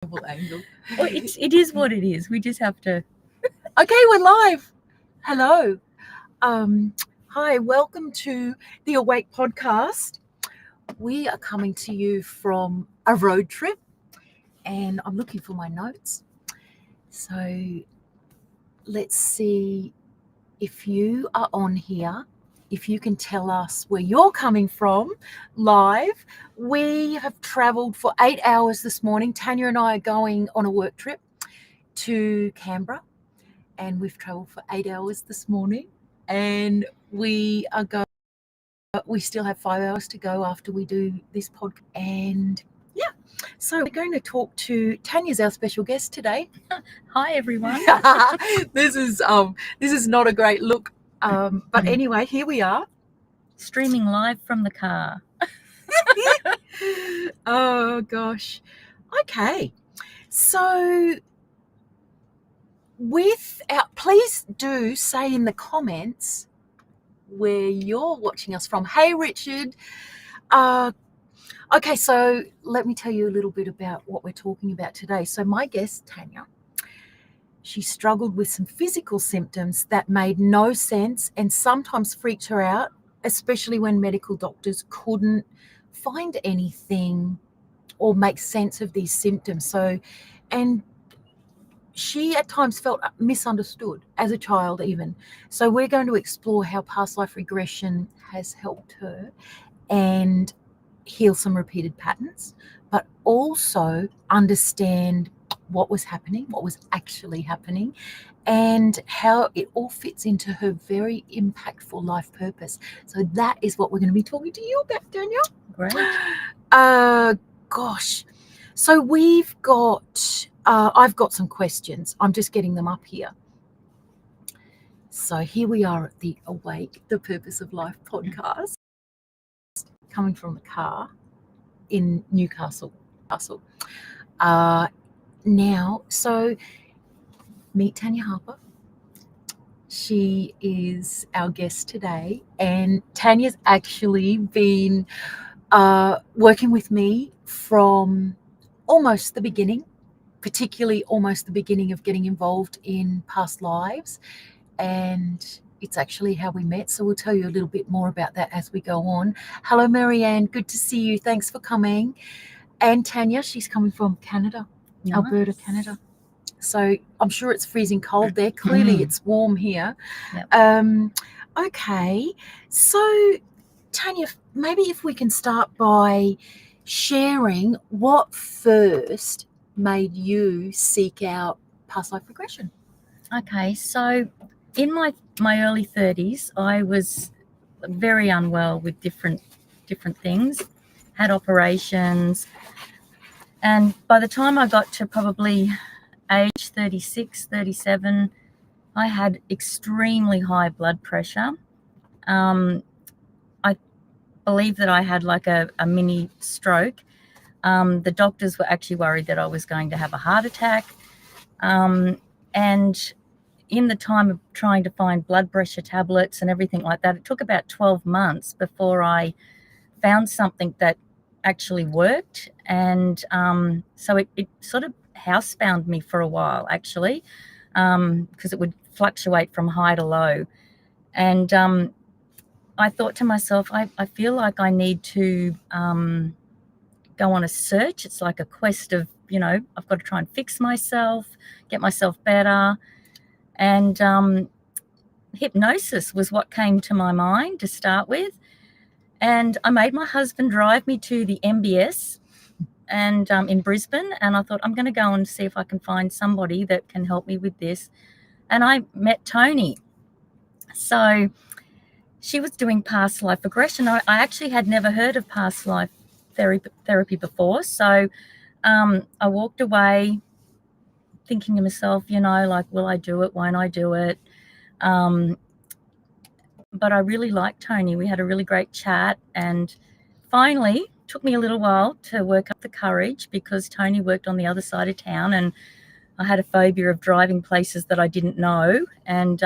Angle. Well, it is what it is. We just have to. Okay, we're live. Hello. Hi, welcome to the Awake podcast. We are coming to you from a road trip, and I'm looking for my notes. So let's see if you are on here. If you can tell us where you're coming from live. We have traveled for 8 hours this morning. Tanya and I are going on a work trip to Canberra, and we've traveled for 8 hours this morning, and we still have 5 hours to go after we do this podcast. And yeah, so we're going to talk to Tanya's our special guest today. Hi, everyone. This is not a great look. But anyway, here we are. Streaming live from the car. Oh, gosh. Okay. So please do say in the comments where you're watching us from. Hey, Richard. Okay, so let me tell you a little bit about what we're talking about today. So my guest, Tanya, she struggled with some physical symptoms that made no sense and sometimes freaked her out, especially when medical doctors couldn't find anything or make sense of these symptoms. And she at times felt misunderstood as a child even. So we're going to explore how past life regression has helped her and heal some repeated patterns, but also understand what was happening, what was actually happening, and how it all fits into her very impactful life purpose. So that is what we're going to be talking to you about, Danielle. Great. Gosh. So we've got, I've got some questions. I'm just getting them up here. So here we are at the Awake, the Purpose of Life podcast, coming from the car in Newcastle. Now, so meet Tanya Harper. She is our guest today, and Tanya's actually been working with me from almost the beginning, particularly almost the beginning of getting involved in past lives, and it's actually how we met. So we'll tell you a little bit more about that as we go on. Hello, Marianne. Good to see you. Thanks for coming. And Tanya, she's coming from Canada, Nice. Alberta, Canada. So I'm sure it's freezing cold there. Clearly it's warm here. Yep. Okay. So Tanya, maybe if we can start by sharing what first made you seek out past life regression. Okay, so in my early 30s, I was very unwell with different things, had operations, and by the time I got to probably age 36, 37, I had extremely high blood pressure. I believe that I had like a mini stroke. The doctors were actually worried that I was going to have a heart attack. And in the time of trying to find blood pressure tablets and everything like that, it took about 12 months before I found something that actually worked. And so it sort of housebound me for a while, actually, because it would fluctuate from high to low. And I thought to myself, I feel like I need to go on a search. It's like a quest of, I've got to try and fix myself, get myself better. And hypnosis was what came to my mind to start with. And I made my husband drive me to the MBS and in Brisbane. And I thought, I'm going to go and see if I can find somebody that can help me with this. And I met Toni. So she was doing past life regression. I actually had never heard of past life therapy before. So I walked away thinking to myself, like, will I do it? Won't I do it? But I really liked Toni. We had a really great chat, and finally, took me a little while to work up the courage because Toni worked on the other side of town, and I had a phobia of driving places that I didn't know. And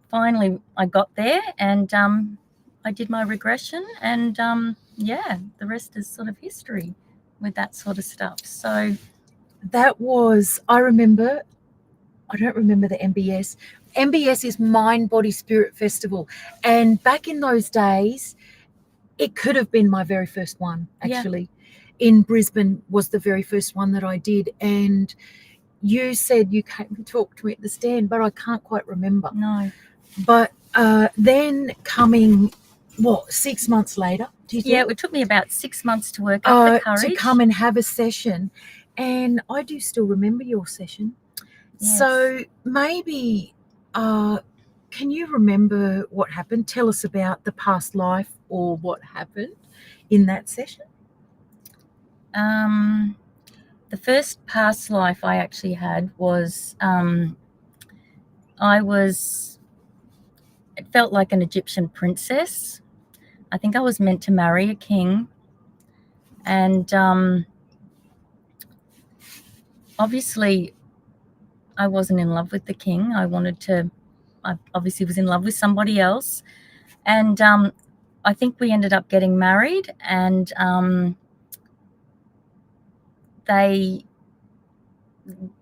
finally, I got there, and I did my regression, and the rest is sort of history with that sort of stuff. So that was, I don't remember the MBS. MBS is Mind, Body, Spirit Festival. And back in those days, it could have been my very first one, actually. In Brisbane was the very first one that I did. And you said you came and talked to me at the stand, but I can't quite remember. No. But then coming, 6 months later, do you think? Yeah, it took me about 6 months to work up the courage. To come and have a session. And I do still remember your session. Yes. So maybe, can you remember what happened? Tell us about the past life or what happened in that session. The first past life I actually had was, it felt like an Egyptian princess. I think I was meant to marry a king. And obviously I wasn't in love with the king. I obviously was in love with somebody else. And I think we ended up getting married, and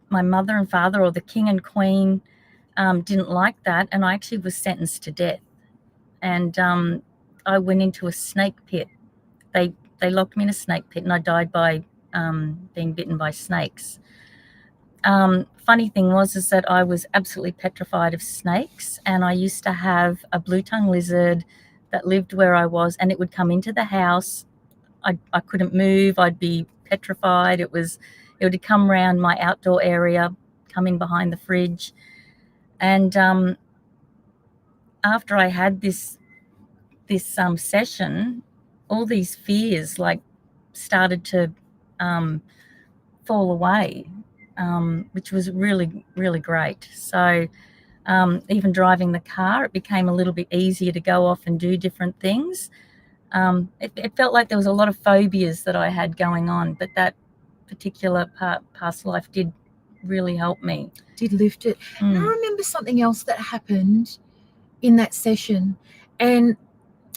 my mother and father, or the king and queen, didn't like that, and I actually was sentenced to death. And I went into a snake pit. They locked me in a snake pit, and I died by being bitten by snakes. Funny thing was that I was absolutely petrified of snakes, and I used to have a blue-tongue lizard that lived where I was, and it would come into the house. I couldn't move. I'd be petrified. It would come around my outdoor area, come in behind the fridge. And after I had this session, all these fears started to fall away, which was really, really great. So even driving the car, it became a little bit easier to go off and do different things. It felt like there was a lot of phobias that I had going on, but that particular past life did really help me. Did lift it. And I remember something else that happened in that session, and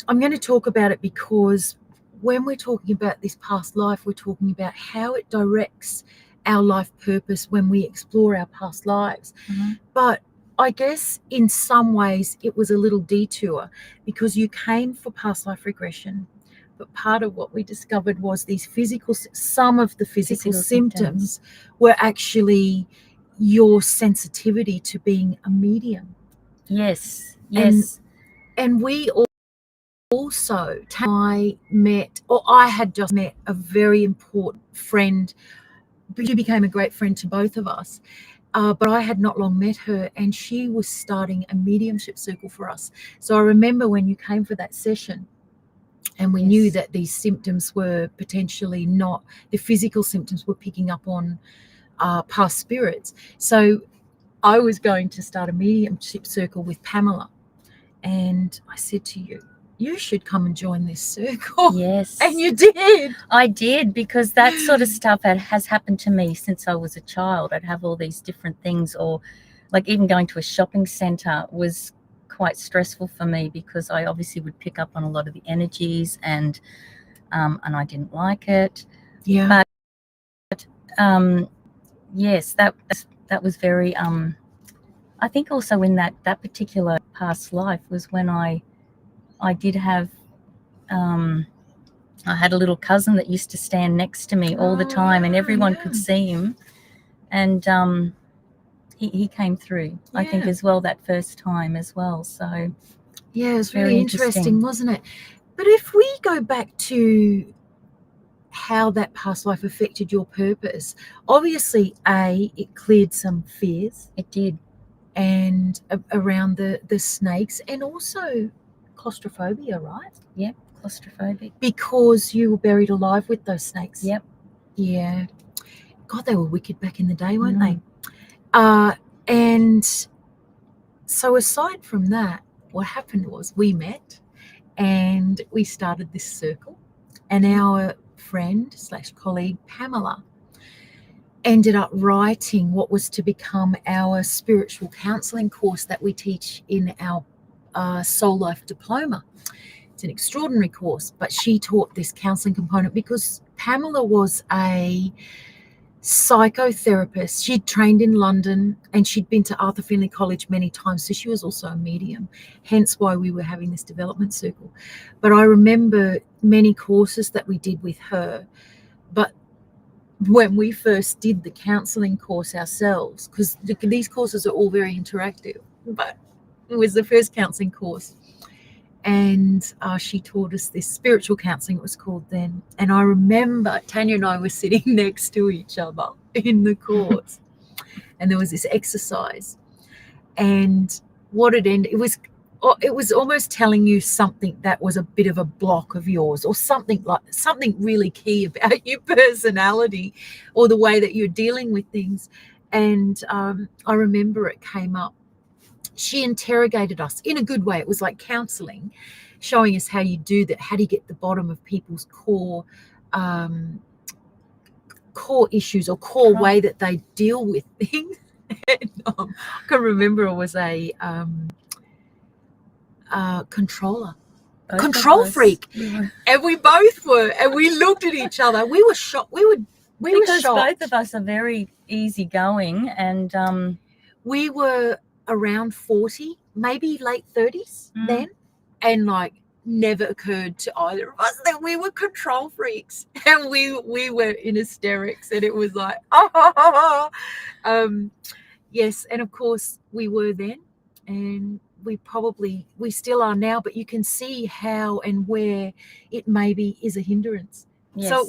I'm going to talk about it because when we're talking about this past life, we're talking about how it directs our life purpose when we explore our past lives. Mm-hmm. But I guess in some ways it was a little detour because you came for past life regression, but part of what we discovered was some of the physical symptoms were actually your sensitivity to being a medium. Yes. And we also, I had just met a very important friend. She became a great friend to both of us. But I had not long met her, and she was starting a mediumship circle for us. So I remember when you came for that session, and we knew that these symptoms were potentially not, the physical symptoms were picking up on past spirits. So I was going to start a mediumship circle with Pamela. And I said to you, you should come and join this circle. Yes. And you did. I did, because that sort of stuff has happened to me since I was a child. I'd have all these different things, or like even going to a shopping centre was quite stressful for me because I obviously would pick up on a lot of the energies, and I didn't like it. Yeah. But yes, that was very I think also in that particular past life was when I did have I had a little cousin that used to stand next to me all the time, and everyone could see him, and he came through, I think, as well, that first time as well. So yeah, it was really interesting, wasn't it? But if we go back to how that past life affected your purpose, obviously, it cleared some fears. It did. And around the snakes, and also claustrophobia, right? Yep, claustrophobic. Because you were buried alive with those snakes. Yep. Yeah. God, they were wicked back in the day, weren't they? And so aside from that, what happened was we met and we started this circle, and our friend / colleague Pamela ended up writing what was to become our spiritual counselling course that we teach in our Soul Life Diploma. It's an extraordinary course, but she taught this counselling component because Pamela was a psychotherapist. She'd trained in London and she'd been to Arthur Findlay College many times, so she was also a medium, hence why we were having this development circle. But I remember many courses that we did with her. But when we first did the counselling course ourselves, because these courses are all very interactive, but it was the first counselling course, and she taught us this spiritual counselling, it was called then. And I remember Tanya and I were sitting next to each other in the course, and there was this exercise, and what it ended, it was almost telling you something that was a bit of a block of yours, or something really key about your personality or the way that you're dealing with things. And I remember it came up. She interrogated us in a good way. It was like counseling, showing us how you do that, how do you get the bottom of people's core issues or core way that they deal with things. And, I can remember it was a control freak, and we both were, and we looked at each other. We were shocked. We were shocked. Both of us are very easygoing, and we were around 40, maybe late 30s then, and like never occurred to either of us that we were control freaks, and we were in hysterics, and it was like yes, and of course we were then, and we still are now, but you can see how and where it maybe is a hindrance. Yes. So it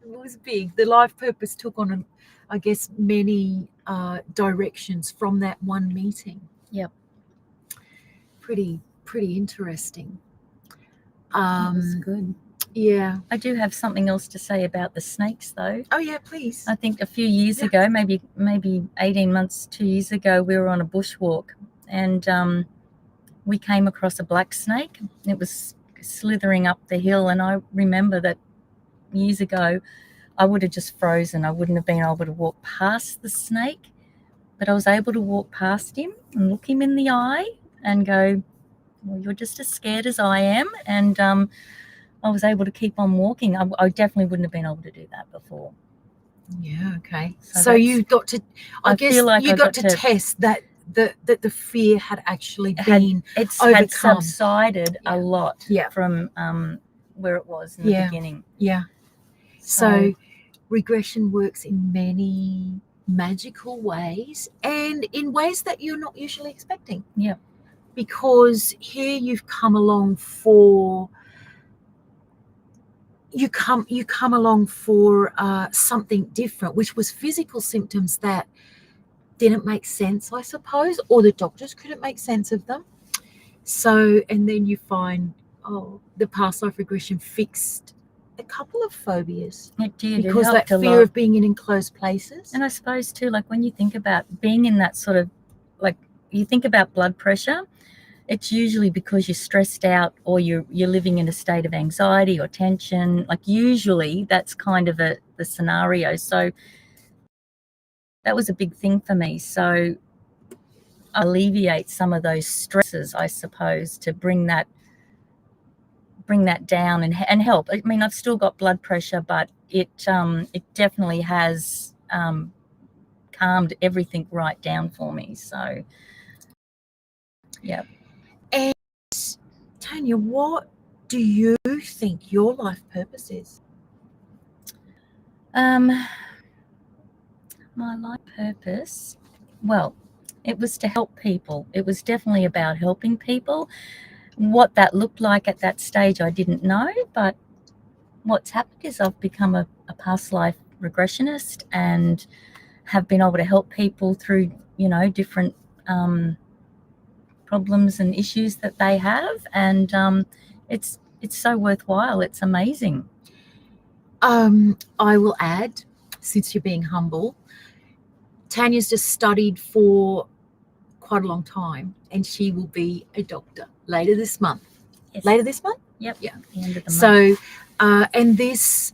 was big. The life purpose took on, I guess, many directions from that one meeting. Yep. Pretty interesting. That was good. Yeah. I do have something else to say about the snakes, though. Oh yeah, please. I think a few years ago, maybe 18 months, 2 years ago, we were on a bushwalk, and we came across a black snake. It was slithering up the hill, and I remember that years ago I would have just frozen. I wouldn't have been able to walk past the snake, but I was able to walk past him and look him in the eye and go, well, you're just as scared as I am. And I was able to keep on walking. I definitely wouldn't have been able to do that before. Yeah, okay. So you got to, I guess you got to test that the fear had actually been overcome. Had subsided a lot from where it was in the beginning. Yeah. So regression works in many magical ways, and in ways that you're not usually expecting. Yeah. Because here you've come along for something different, which was physical symptoms that didn't make sense, I suppose, or the doctors couldn't make sense of them. So, and then you find, the past life regression fixed a couple of phobias. It did. Because that fear of being in enclosed places. And I suppose too, like when you think about being in that sort of, like you think about blood pressure, it's usually because you're stressed out or you're living in a state of anxiety or tension. Like usually that's kind of the scenario. So that was a big thing for me. So alleviate some of those stresses, I suppose, to bring that down and help. I mean, I've still got blood pressure, but it definitely has calmed everything right down for me. So, yeah. And Tanya, what do you think your life purpose is? My life purpose, well, it was to help people. It was definitely about helping people. What that looked like at that stage, I didn't know, but what's happened is I've become a past life regressionist and have been able to help people through, different problems and issues that they have, and it's so worthwhile. It's amazing. I will add, since you're being humble, Tanya's just studied for quite a long time, and she will be a doctor later this month. Yes. Later this month? Yep. Yeah. The end of the month. So, and this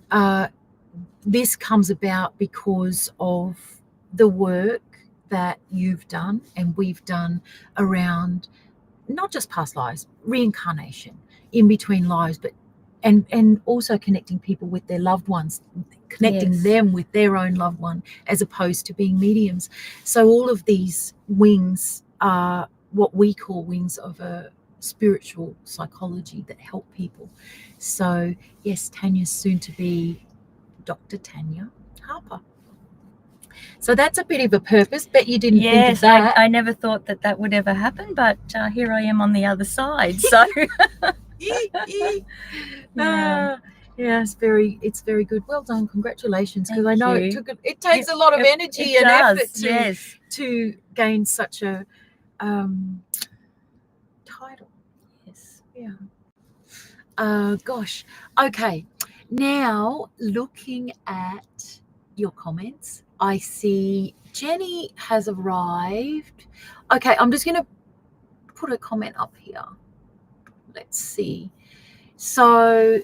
comes about because of the work that you've done and we've done around not just past lives, reincarnation, in between lives, but and also connecting people with their loved ones, connecting Yes. them with their own loved one, as opposed to being mediums. So all of these wings are what we call wings of a spiritual psychology that help people. So yes, Tanya's soon to be Dr. Tanya Harper. So that's a bit of a purpose. Bet you didn't think of that. I never thought that would ever happen, but here I am on the other side. So yeah, it's very good. Well done, congratulations. Because I Thank know you. it takes a lot of energy it and does, effort yes. to gain such a title. Yes. Yeah. Gosh. Okay. Now looking at your comments, I see Jenny has arrived. Okay, I'm just going to put a comment up here. Let's see. So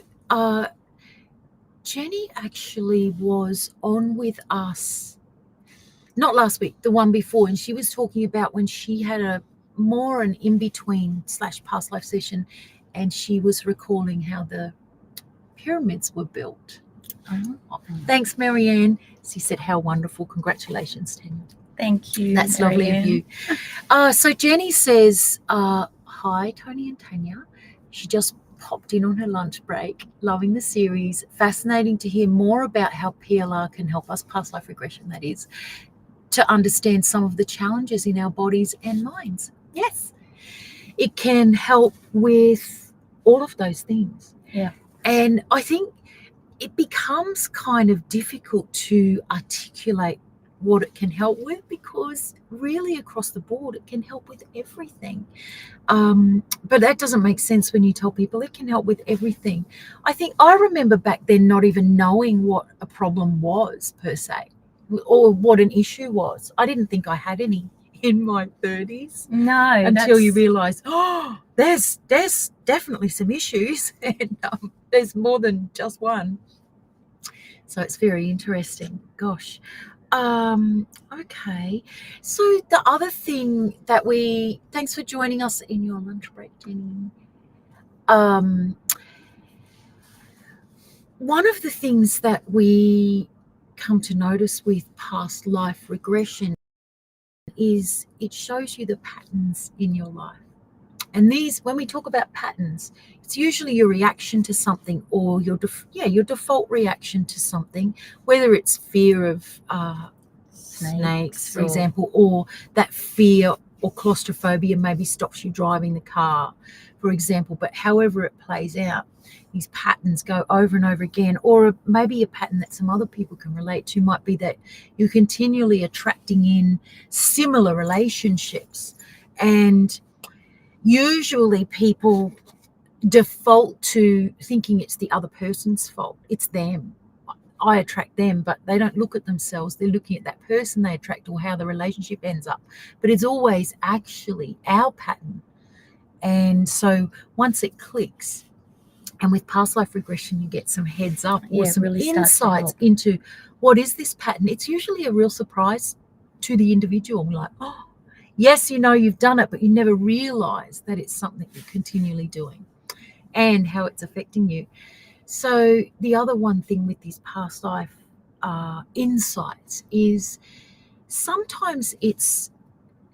Jenny actually was on with us, not last week, the one before, and she was talking about when she had an in-between / past life session, and she was recalling how the pyramids were built. Oh, thanks, Marianne. She said, how wonderful. Congratulations, Tanya. Thank you. That's lovely of you. So Jenny says, hi, Toni and Tanya. She just popped in on her lunch break, loving the series. Fascinating to hear more about how PLR can help us, past life regression, that is, to understand some of the challenges in our bodies and minds. Yes, it can help with all of those things. Yeah. And I think it becomes kind of difficult to articulate what it can help with, because really across the board it can help with everything. But that doesn't make sense when you tell people it can help with everything. I remember back then not even knowing what a problem was per se, or what an issue was. I didn't think I had any in my 30s. No, until you realize, there's definitely some issues, and there's more than just one. So it's very interesting. Gosh. Okay. So the other thing that thanks for joining us in your lunch break, Jenny. One of the things that we come to notice with past life regression is it shows you the patterns in your life. And these, when we talk about patterns, it's usually your reaction to something, or your default reaction to something, whether it's fear of snakes, for example, or that fear or claustrophobia maybe stops you driving the car, for example. But however it plays out, these patterns go over and over again. Or maybe a pattern that some other people can relate to might be that you're continually attracting in similar relationships, and usually people default to thinking it's the other person's fault. It's them. I attract them, but they don't look at themselves. They're looking at that person they attract or how the relationship ends up. But it's always actually our pattern. And so once it clicks, and with past life regression, you get some heads up or some really insights into what is this pattern. It's usually a real surprise to the individual. Like, oh, yes, you've done it, but you never realize that it's something you're continually doing and how it's affecting you. So the other one thing with these past life insights is sometimes it's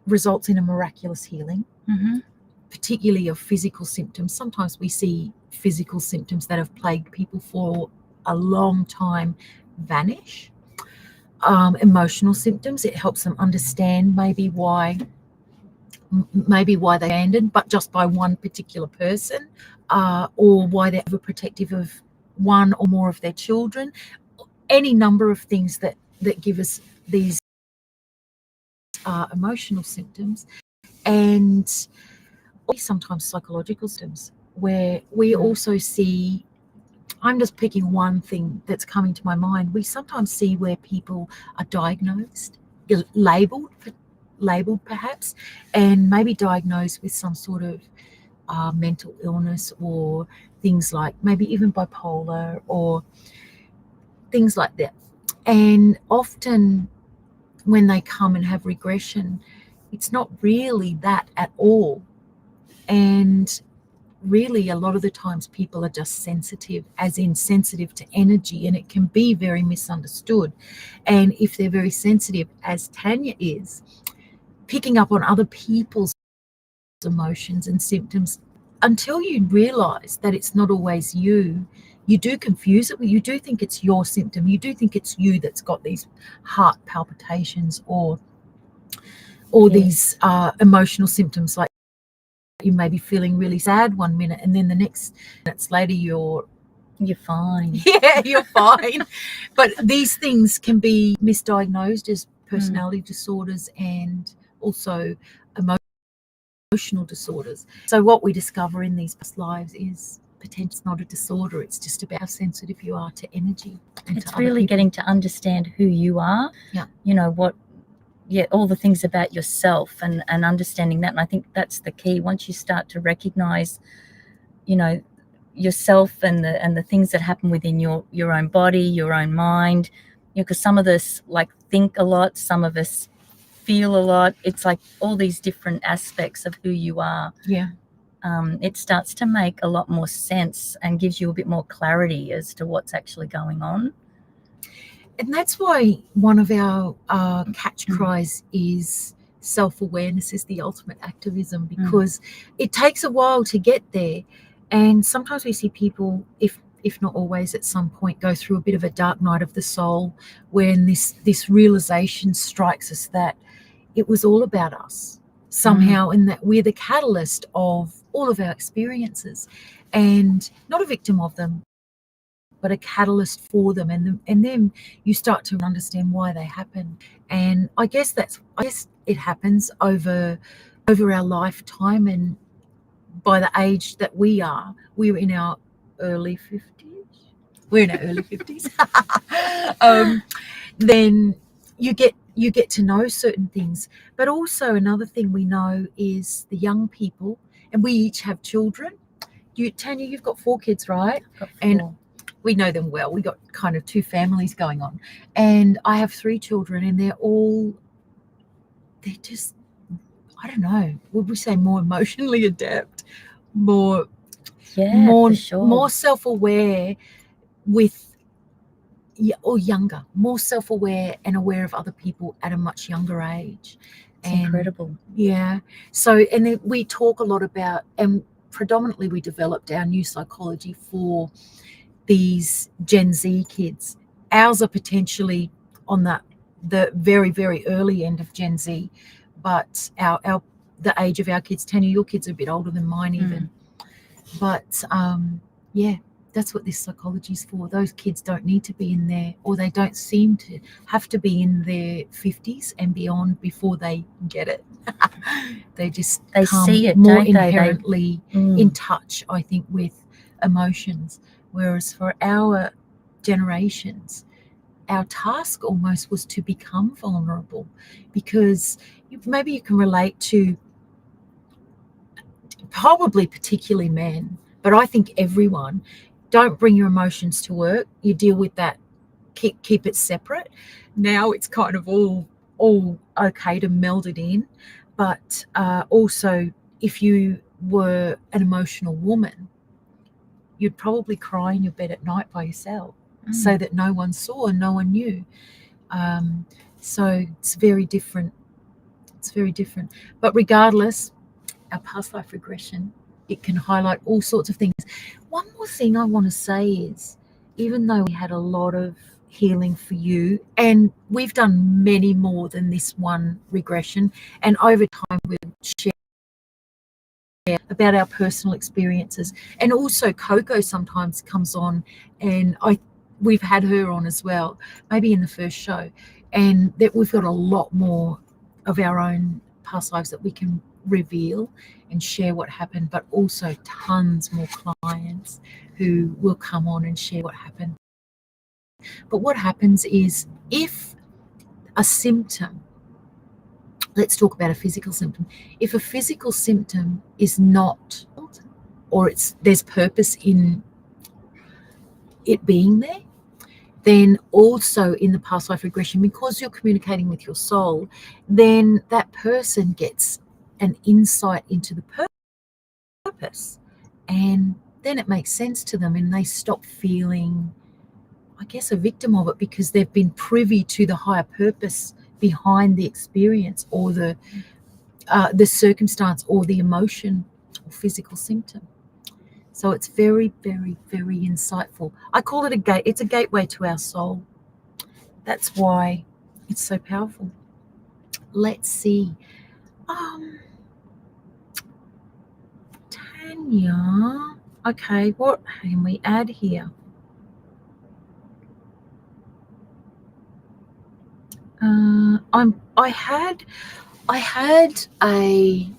results in a miraculous healing, particularly of physical symptoms. Sometimes we see physical symptoms that have plagued people for a long time vanish. Emotional symptoms, it helps them understand maybe why they abandoned, but just by one particular person, or why they're overprotective of one or more of their children. Any number of things that give us these emotional symptoms, and sometimes psychological symptoms, where we also see, I'm just picking one thing that's coming to my mind, we sometimes see where people are diagnosed, labeled perhaps, and maybe diagnosed with some sort of mental illness, or things like maybe even bipolar or things like that. And often when they come and have regression, it's not really that at all. And really a lot of the times people are just sensitive, as in sensitive to energy, and it can be very misunderstood. And if they're very sensitive, as Tanya is, picking up on other people's emotions and symptoms, until you realize that it's not always you, you do confuse it. You do think it's your symptom. You do think it's you that's got these heart palpitations or Yes. these emotional symptoms, like you may be feeling really sad one minute and then the next minutes later you're fine. Yeah, you're fine. But these things can be misdiagnosed as personality disorders and also emotional disorders. So what we discover in these past lives is potentially not a disorder. It's just about how sensitive you are to energy. And It's to other really people. getting to understand who you are. Yeah. You know, all the things about yourself and understanding that. And I think that's the key. Once you start to recognize, you know, yourself and the things that happen within your own body, your own mind, you know, because some of us like think a lot, some of us feel a lot. It's like all these different aspects of who you are. Yeah. It starts to make a lot more sense and gives you a bit more clarity as to what's actually going on. And that's why one of our catch cries is self-awareness is the ultimate activism, because it takes a while to get there. And sometimes we see people, if not always, at some point go through a bit of a dark night of the soul when this realization strikes us that it was all about us somehow, and that we're the catalyst of all of our experiences and not a victim of them, but a catalyst for them, and then you start to understand why they happen. And I guess it happens over our lifetime, and by the age that we're in our early 50s. We're in our early 50s. Then you get to know certain things. But also another thing we know is the young people, and we each have children. Tanya, you've got 4 kids, right? Got 4. And we know them well. We got kind of 2 families going on, and I have 3 children, and they're just, I don't know, would we say more emotionally adept, more For sure. more self-aware or younger, more self-aware and aware of other people at a much younger age. It's incredible. Yeah. So, and then we talk a lot about, and predominantly we developed our new psychology for these Gen Z kids. Ours are potentially on the very, very early end of Gen Z, but the age of our kids, Tanya, your kids are a bit older than mine even. But yeah, that's what this psychology is for. Those kids don't need to be in there, or they don't seem to have to be in their 50s and beyond before they get it. They see it more don't inherently in touch, I think, with emotions. Whereas for our generations, our task almost was to become vulnerable, because maybe you can relate to probably particularly men, but I think everyone. Don't bring your emotions to work. You deal with that. Keep it separate. Now it's kind of all okay to meld it in, but also if you were an emotional woman, you'd probably cry in your bed at night by yourself, so that no one saw and no one knew. So it's very different. It's very different. But regardless, our past life regression, it can highlight all sorts of things. One more thing I want to say is, even though we had a lot of healing for you, and we've done many more than this one regression, and over time we've shared about our personal experiences, and also Coco sometimes comes on, and we've had her on as well, maybe in the first show, and that we've got a lot more of our own past lives that we can reveal and share what happened, but also tons more clients who will come on and share what happened. But what happens is, if a symptom, let's talk about a physical symptom, if a physical symptom is not, or there's purpose in it being there, then also in the past life regression, because you're communicating with your soul, then that person gets an insight into the purpose And then it makes sense to them and they stop feeling, I guess, a victim of it, because they've been privy to the higher purpose behind the experience or the circumstance or the emotion or physical symptom. So it's very, very, very insightful. I call it a gate. It's a gateway to our soul. That's why it's so powerful. Let's see. Tanya. Okay, what can we add here? I had a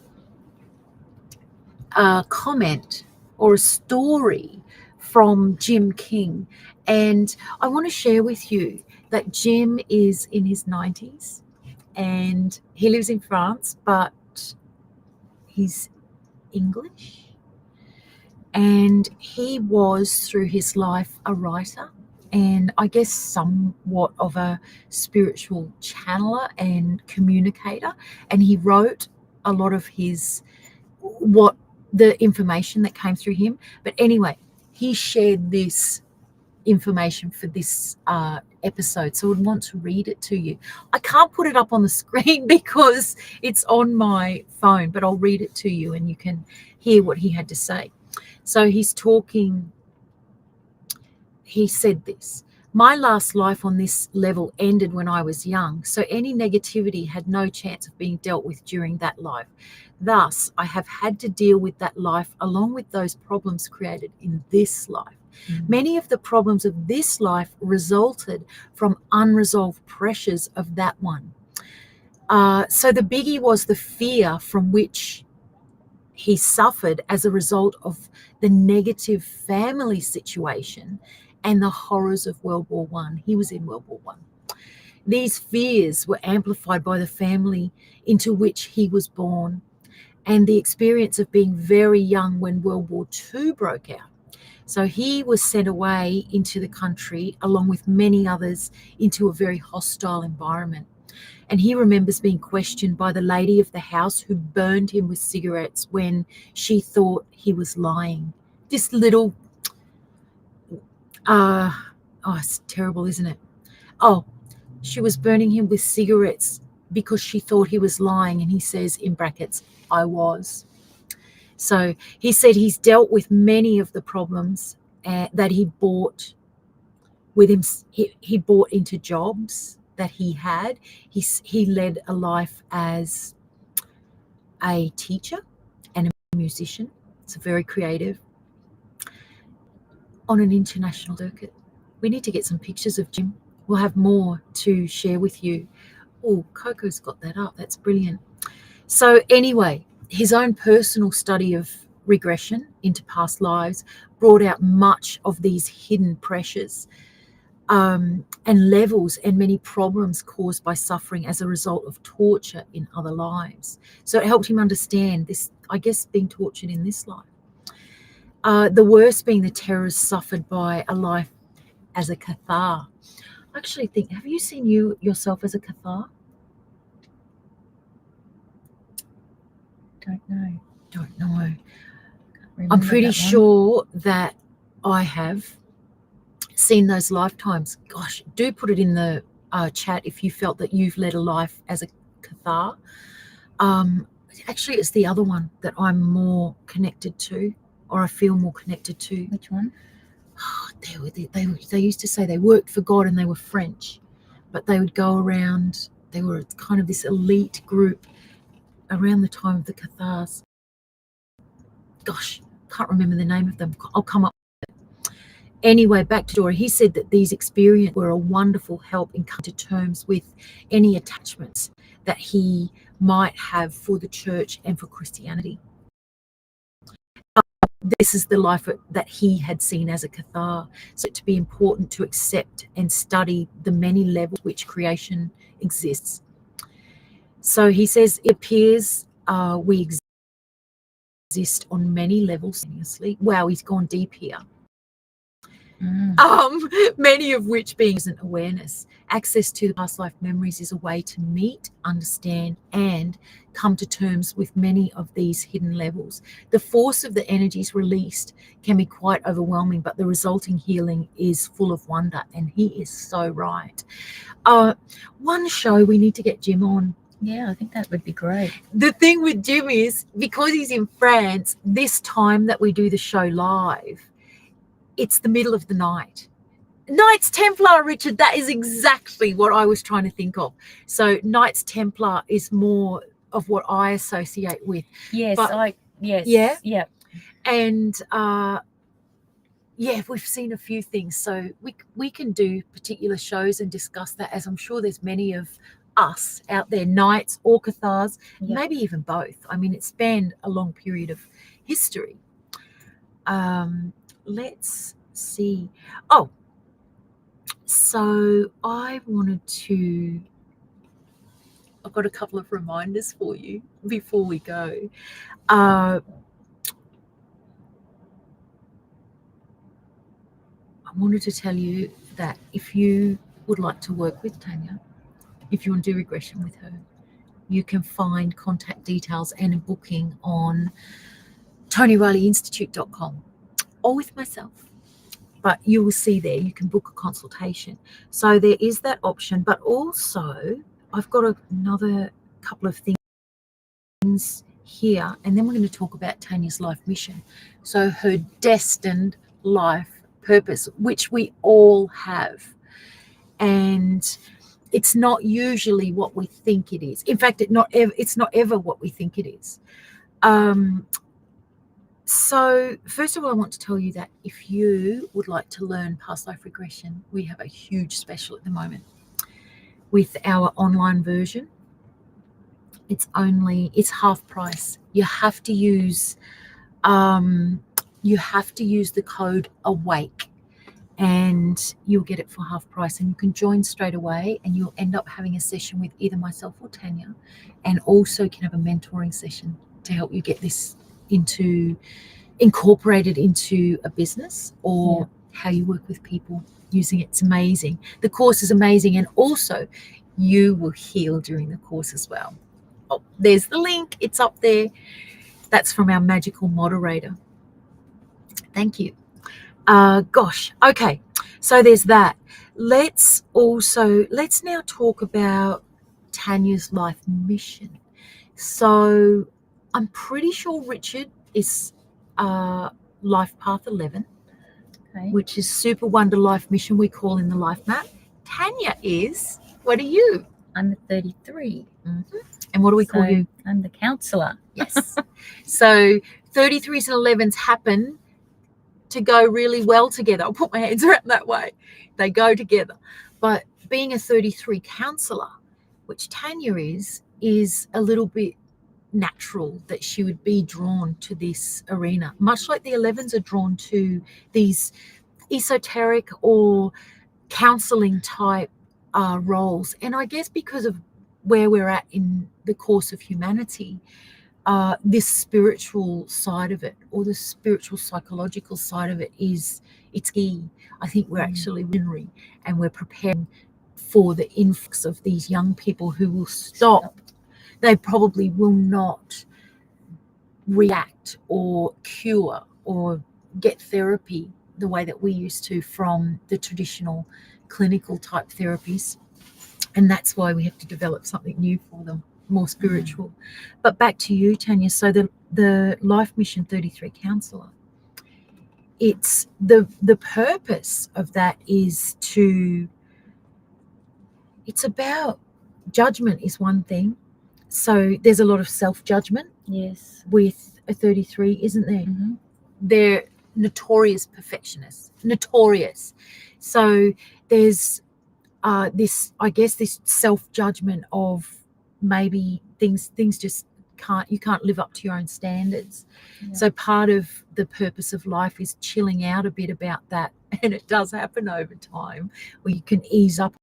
comment or a story from Jim King, and I want to share with you that Jim is in his 90s and he lives in France, but he's English, and he was through his life a writer and I guess somewhat of a spiritual channeler and communicator, and he wrote a lot of the information that came through him. But anyway, he shared this information for this episode, so I would want to read it to you. I can't put it up on the screen because it's on my phone, but I'll read it to you and you can hear what he had to say. So he's talking. He said this: my last life on this level ended when I was young, so any negativity had no chance of being dealt with during that life. Thus, I have had to deal with that life along with those problems created in this life. Many of the problems of this life resulted from unresolved pressures of that one. So the biggie was the fear from which he suffered as a result of the negative family situation and the horrors of World War I. He was in World War I. These fears were amplified by the family into which he was born and the experience of being very young when World War II broke out. So he was sent away into the country along with many others into a very hostile environment. And he remembers being questioned by the lady of the house who burned him with cigarettes when she thought he was lying. This little, it's terrible, isn't it? Oh, she was burning him with cigarettes because she thought he was lying. And he says in brackets, I was. So he said he's dealt with many of the problems that he brought with him. He brought into jobs that he had. He led a life as a teacher and a musician. It's very creative on an international circuit. We need to get some pictures of Jim. We'll have more to share with you. Oh, Coco's got that up. That's brilliant. So anyway, his own personal study of regression into past lives brought out much of these hidden pressures and levels and many problems caused by suffering as a result of torture in other lives. So it helped him understand this, I guess, being tortured in this life. The worst being the terrors suffered by a life as a Cathar. I actually think, have you seen yourself as a Cathar? Don't know. I'm pretty sure that I have seen those lifetimes. Gosh, do put it in the chat if you felt that you've led a life as a Cathar. Actually, it's the other one that I'm more connected to, or I feel more connected to. Which one? They used to say they worked for God and they were French, but they would go around. They were kind of this elite group around the time of the Cathars. Gosh, can't remember the name of them. I'll come up with it. Anyway, back to Dora. He said that these experiences were a wonderful help in coming to terms with any attachments that he might have for the church and for Christianity. This is the life that he had seen as a Cathar. So to be important to accept and study the many levels which creation exists. So he says it appears we exist on many levels simultaneously. Wow, he's gone deep here. Many of which being isn't awareness. Access to the past life memories is a way to meet, understand, and come to terms with many of these hidden levels. The force of the energies released can be quite overwhelming, but the resulting healing is full of wonder, and he is so right. One show we need to get Jim on. Yeah, I think that would be great. The thing with Jim is, because he's in France, this time that we do the show live, it's the middle of the night. Knights Templar, Richard, that is exactly what I was trying to think of. So Knights Templar is more of what I associate with. Yes, yes. Yeah? Yeah. And yeah, we've seen a few things. So we can do particular shows and discuss that, as I'm sure there's many of us out there, Knights or Cathars, maybe even both. I mean, it spanned a long period of history. Let's see. Oh, so I've got a couple of reminders for you before we go. I wanted to tell you that if you would like to work with Tanya, if you want to do regression with her, you can find contact details and a booking on ToniReillyInstitute.com or with myself. But you will see there, you can book a consultation. So there is that option. But also, I've got another couple of things here, and then we're going to talk about Tanya's life mission. So her destined life purpose, which we all have. And it's not usually what we think it is. In fact, it's not ever what we think it is. So first of all, I want to tell you that if you would like to learn past life regression, we have a huge special at the moment with our online version. It's half price. You have to use the code AWAKE, and you'll get it for half price, and you can join straight away, and you'll end up having a session with either myself or Tanya, and also can have a mentoring session to help you get this incorporated into a business or how you work with people using it. It's amazing. The course is amazing, and also you will heal during the course as well. Oh, there's the link. It's up there. That's from our magical moderator. Thank you. Gosh. Okay. So there's that. Let's now talk about Tanya's life mission. So I'm pretty sure Richard is life path 11, which is super wonder life mission we call in the life map. Tanya is, what are you? I'm a 33. Mm-hmm. And what do we call you? I'm the counselor. Yes. So 33s and 11s happen to go really well together. I'll put my hands around that way. They go together. But being a 33 counselor, which Tanya is a little bit natural that she would be drawn to this arena, much like the 11s are drawn to these esoteric or counseling type roles. And I guess because of where we're at in the course of humanity, this spiritual side of it, or the spiritual psychological side of it, it's key. I think we're actually visionary, and we're preparing for the influx of these young people who will stop. They probably will not react or cure or get therapy the way that we used to from the traditional clinical type therapies. And that's why we have to develop something new for them, more spiritual. But back to you, Tanya. So the Life Mission 33 Counselor, it's the purpose of that is it's about judgment is one thing. So there's a lot of self-judgment with a 33, isn't there? Mm-hmm. They're notorious perfectionists, notorious. So there's this self-judgment of maybe things just you can't live up to your own standards. So part of the purpose of life is chilling out a bit about that, and it does happen over time, where you can ease up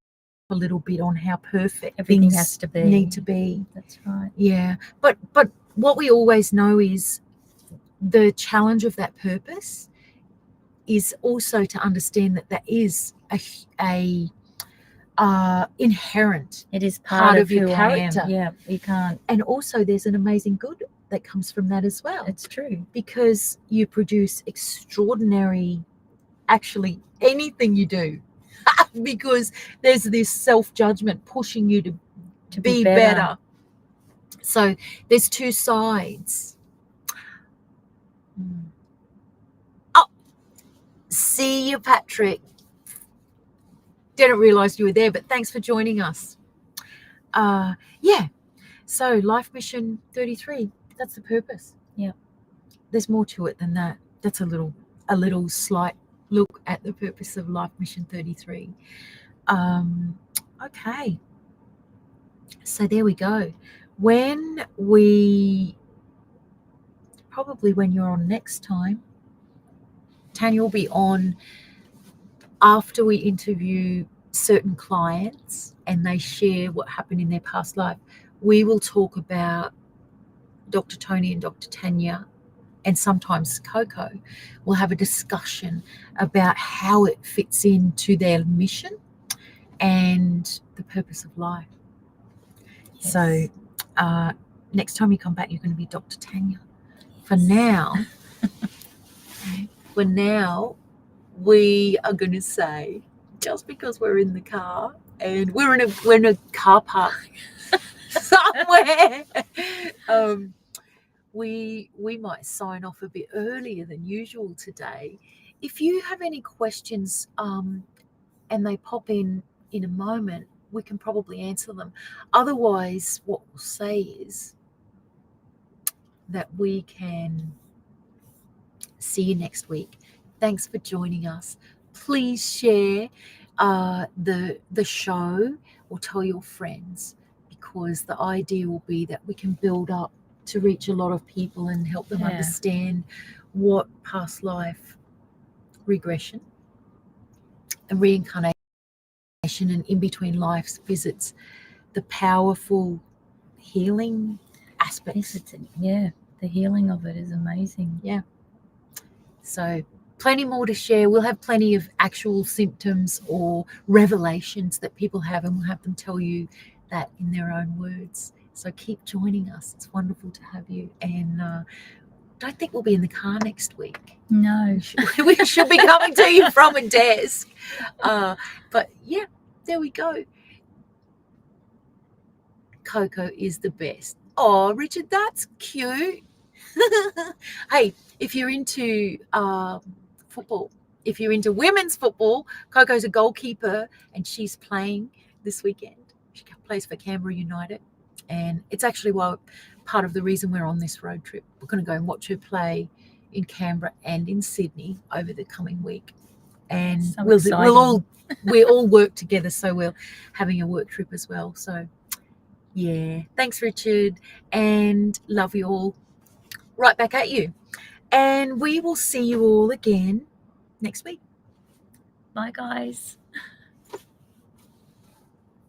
a little bit on how perfect everything things has to need to be. That's right. Yeah, but what we always know is the challenge of that purpose is also to understand that that is a inherent It is part of your who character. I am. Yeah, you can't. And also there's an amazing good that comes from that as well. It's true. Because you produce extraordinary, actually anything you do, because there's this self-judgment pushing you to be better. So there's two sides. Oh, see you, Patrick. Didn't realize you were there, but thanks for joining us. Yeah, so life mission 33, that's the purpose. Yeah, there's more to it than that. That's a little slight look at the purpose of life mission 33. Okay, so there we go. Probably when you're on next time, Tanya will be on after we interview certain clients and they share what happened in their past life. We will talk about Dr. Toni and Dr. Tanya, and sometimes Coco will have a discussion about how it fits into their mission and the purpose of life. Yes. So next time you come back, you're going to be Dr. Tanya. For now, we are going to say, just because we're in the car and we're in a car park somewhere, we might sign off a bit earlier than usual today. If you have any questions and they pop in a moment, we can probably answer them. Otherwise, what we'll say is that we can see you next week. Thanks for joining us. Please share the show or tell your friends, because the idea will be that we can build up to reach a lot of people and help them understand what past life regression and reincarnation and in between lives visits, the powerful healing aspects. Yeah, the healing of it is amazing. Yeah. So plenty more to share. We'll have plenty of actual symptoms or revelations that people have, and we'll have them tell you that in their own words. So keep joining us. It's wonderful to have you. And don't think we'll be in the car next week. No. We should be coming to you from a desk. But yeah, there we go. Coco is the best. Oh, Richard, that's cute. Hey, if you're into football, if you're into women's football, Coco's a goalkeeper and she's playing this weekend. She plays for Canberra United, and it's actually part of the reason we're on this road trip. We're going to go and watch her play in Canberra and in Sydney over the coming week, and we all work together, so we're having a work trip as well. So yeah, thanks Richard, and love you all. Right back at you. And we will see you all again next week. Bye, guys.